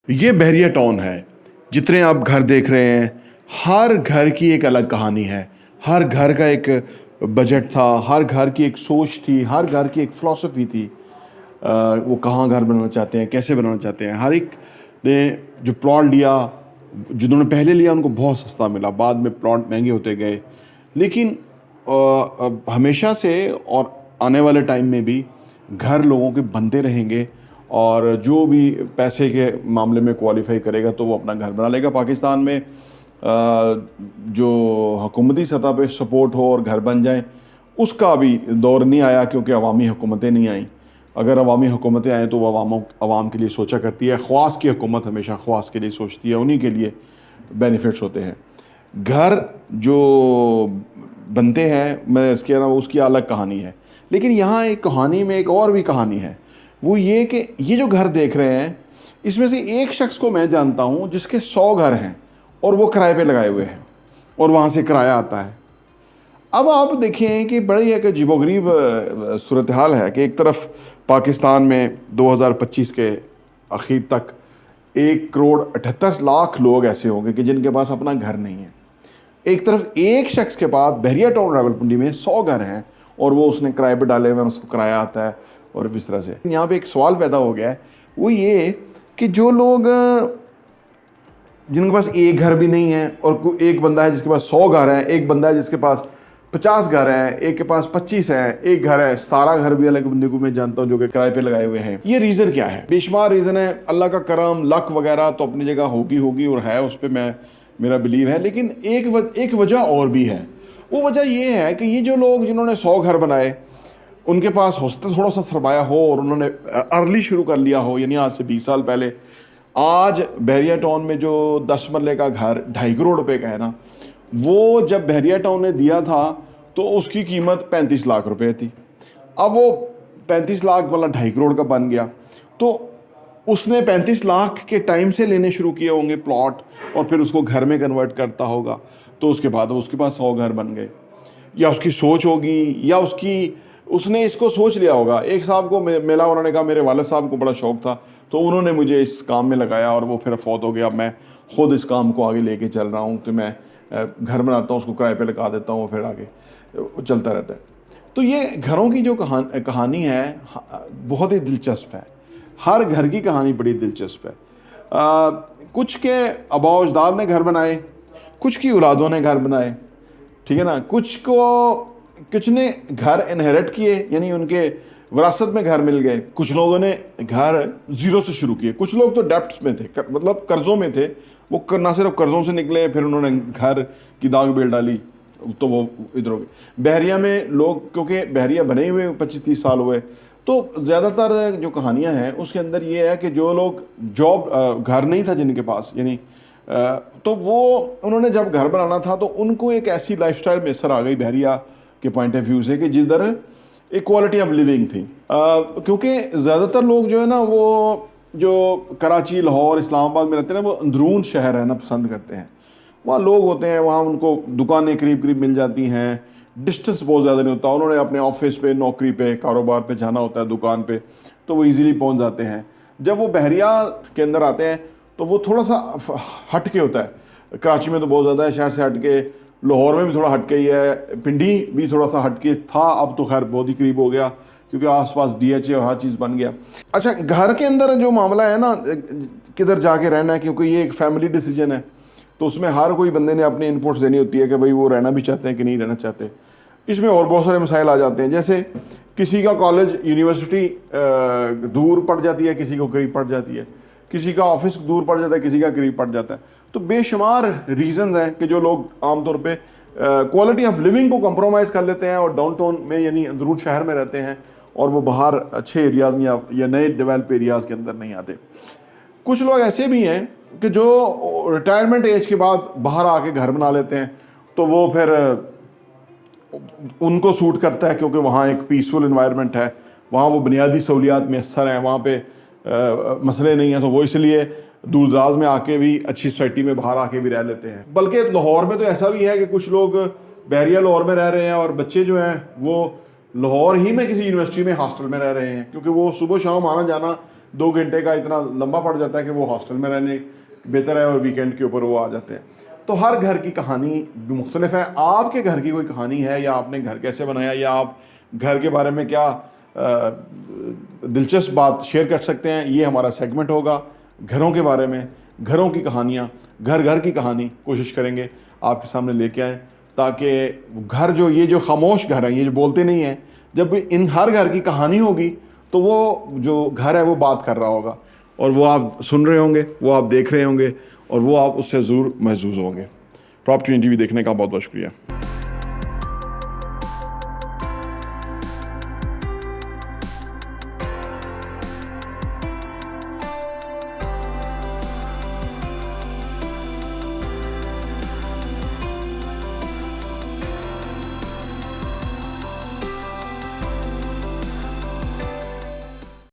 ये बहरिया टाउन है। जितने आप घर देख रहे हैं, हर घर की एक अलग कहानी है। हर घर का एक बजट था, हर घर की एक सोच थी, हर घर की एक फ़िलॉसफ़ी थी। वो कहाँ घर बनाना चाहते हैं, कैसे बनाना चाहते हैं। हर एक ने जो प्लॉट लिया, जिन्होंने पहले लिया उनको बहुत सस्ता मिला, बाद में प्लॉट महंगे होते गए। लेकिन अब हमेशा से और आने वाले टाइम में भी घर लोगों के बनते रहेंगे, और जो भी पैसे के मामले में क्वालिफाई करेगा तो वो अपना घर बना लेगा। पाकिस्तान में जो हुकूमती सतह पे सपोर्ट हो और घर बन जाए, उसका अभी दौर नहीं आया, क्योंकि अवामी हुकूमतें नहीं आईं। अगर अवामी हुकूमतें आएँ तो वो अवाम के लिए सोचा करती है। ख्वास की हुकूमत हमेशा ख्वास के लिए सोचती है, उन्हीं के लिए बेनिफिट्स होते हैं। घर जो बनते हैं, मैं इसके अलावा उसकी अलग कहानी है। लेकिन यहाँ एक कहानी में एक और भी कहानी है। वो ये कि ये जो घर देख रहे हैं, इसमें से एक शख्स को मैं जानता हूँ जिसके 100 घर हैं और वो किराए पे लगाए हुए हैं और वहाँ से किराया आता है। अब आप देखें कि बड़ी एक अजीबोगरीब सूरत हाल है कि एक तरफ पाकिस्तान में 2025 के आखिर तक 1,78,00,000 लोग ऐसे होंगे कि जिनके पास अपना घर नहीं है। एक तरफ एक शख्स के पास बहरिया टाउन रावलपिंडी में 100 घर हैं और वो उसने किराए पे डाले हुए हैं, उसको किराया आता है। और इस तरह से यहाँ पे एक सवाल पैदा हो गया है, वो ये कि जो लोग जिनके पास एक घर भी नहीं है, और एक बंदा है जिसके पास 100 घर हैं, एक बंदा है जिसके पास 50 घर हैं, एक के पास 25 हैं, एक घर है 17 घर भी अलग बंदे को मैं जानता हूँ जो कि किराए पे लगाए हुए हैं। ये रीज़न क्या है? बेशुमार रीज़न है। अल्लाह का करम, लक वगैरह तो अपनी जगह होगी और है, उस पर मेरा बिलीव है। लेकिन एक वजह और भी है। वो वजह ये है कि ये जो लोग जिन्होंने 100 घर बनाए, उनके पास हो सकता थोड़ा सा सरमाया हो और उन्होंने अर्ली शुरू कर लिया हो, यानी आज से 20 साल पहले। आज बहरिया टाउन में जो 10 मरले का घर 2.5 करोड़ रुपए का है ना, वो जब बहरिया टाउन ने दिया था तो उसकी कीमत 35 लाख रुपए थी। अब वो 35 लाख वाला 2.5 करोड़ का बन गया। तो उसने 35 लाख के टाइम से लेने शुरू किए होंगे प्लॉट, और फिर उसको घर में कन्वर्ट करता होगा, तो उसके बाद उसके पास 100 घर बन गए। या उसकी सोच होगी, या उसने इसको सोच लिया होगा। एक साहब को मिला, उन्होंने कहा मेरे वालिद साहब को बड़ा शौक था तो उन्होंने मुझे इस काम में लगाया और वो फिर फौत हो गया। अब मैं खुद इस काम को आगे लेके चल रहा हूँ, तो मैं घर बनाता हूँ, उसको किराए पे लगा देता हूँ, फिर आगे चलता रहता है। तो ये घरों की जो कहानी है बहुत ही दिलचस्प है। हर घर की कहानी बड़ी दिलचस्प है। कुछ के आबा अजदाद ने घर बनाए, कुछ की औलादों ने घर बनाए, ठीक है ना। कुछ ने घर इनहेरिट किए, यानी उनके विरासत में घर मिल गए। कुछ लोगों ने घर ज़ीरो से शुरू किए। कुछ लोग तो डेप्ट्स में थे, मतलब कर्ज़ों में थे। वो ना सिर्फ कर्ज़ों से निकले, फिर उन्होंने घर की दाग बेल डाली, तो वो इधर हो गए। बहरिया में लोग, क्योंकि बहरिया बने हुए 25-30 साल हुए, तो ज़्यादातर जो कहानियाँ हैं उसके अंदर ये है कि जो लोग घर नहीं था जिनके पास, यानी तो वो उन्होंने जब घर बनाना था तो उनको एक ऐसी लाइफस्टाइल मैसर आ गई बहरिया के पॉइंट ऑफ व्यू से कि जिधर एक क्वालिटी ऑफ लिविंग थी। क्योंकि ज़्यादातर लोग जो है ना, वो जो कराची, लाहौर, इस्लामाबाद में रहते हैं ना, वो अंदरून शहर रहना पसंद करते हैं। वहाँ लोग होते हैं, वहाँ उनको दुकानें करीब करीब मिल जाती हैं, डिस्टेंस बहुत ज़्यादा नहीं होता। उन्होंने अपने ऑफिस पे, नौकरी पे, कारोबार पे जाना होता है, दुकान पे, तो वो इजीली पहुँच जाते हैं। जब वो बहरिया के अंदर आते हैं तो वो थोड़ा सा हट के होता है। कराची में तो बहुत ज़्यादा है, शहर से हट के। लाहौर में भी थोड़ा हट के ही है, पिंडी भी थोड़ा सा हट के था, अब तो खैर बहुत ही करीब हो गया क्योंकि आसपास DHA और हर चीज़ बन गया। अच्छा, घर के अंदर जो मामला है ना, किधर जाके रहना है, क्योंकि ये एक फैमिली डिसीजन है, तो उसमें हर कोई बंदे ने अपनी इनपुट्स देनी होती है कि भाई वो रहना भी चाहते हैं कि नहीं रहना चाहते। इसमें और बहुत सारे मसाइल आ जाते हैं, जैसे किसी का कॉलेज, यूनिवर्सिटी दूर पड़ जाती है, किसी को करीब पड़ जाती है, किसी का ऑफिस दूर पड़ जाता है, किसी का करीब पड़ जाता है। तो बेशुमार रीजंस हैं कि जो लोग आमतौर पे क्वालिटी ऑफ लिविंग को कंप्रोमाइज़ कर लेते हैं और डाउनटाउन में, यानी अंदरून शहर में रहते हैं, और वो बाहर अच्छे एरियाज़ में या नए डेवलप एरियाज़ के अंदर नहीं आते। कुछ लोग ऐसे भी हैं कि जो रिटायरमेंट एज के बाद बाहर आके घर बना लेते हैं, तो वो फिर उनको सूट करता है क्योंकि वहाँ एक पीसफुल इन्वायरमेंट है, वहाँ वो बुनियादी सहूलियात मैसर हैं, वहाँ पे मसले नहीं हैं, तो वो इसलिए दूर दराज में आके भी, अच्छी सोसाइटी में बाहर आके भी रह लेते हैं। बल्कि लाहौर में तो ऐसा भी है कि कुछ लोग बहरिया लाहौर में रह रहे हैं और बच्चे जो हैं वो लाहौर ही में किसी यूनिवर्सिटी में हॉस्टल में रह रहे हैं, क्योंकि वो सुबह शाम आना जाना 2 घंटे का इतना लंबा पड़ जाता है कि वो हॉस्टल में रहने बेहतर है और वीकेंड के ऊपर वो आ जाते हैं। तो हर घर की कहानी मुख्तलिफ है। आपके घर की कोई कहानी है, या आपने घर कैसे बनाया, या आप घर के बारे में क्या दिलचस्प बात शेयर कर सकते हैं, ये हमारा सेगमेंट होगा। घरों के बारे में, घरों की कहानियाँ, घर घर की कहानी कोशिश करेंगे आपके सामने लेके आएँ, ताकि घर जो खामोश घर हैं, ये जो बोलते नहीं हैं, जब इन हर घर की कहानी होगी तो वो जो घर है वो बात कर रहा होगा, और वो आप सुन रहे होंगे, वो आप देख रहे होंगे, और वो आप उससे ज़रूर महसूस होंगे। प्रॉपर्टी टीवी देखने का बहुत बहुत शुक्रिया।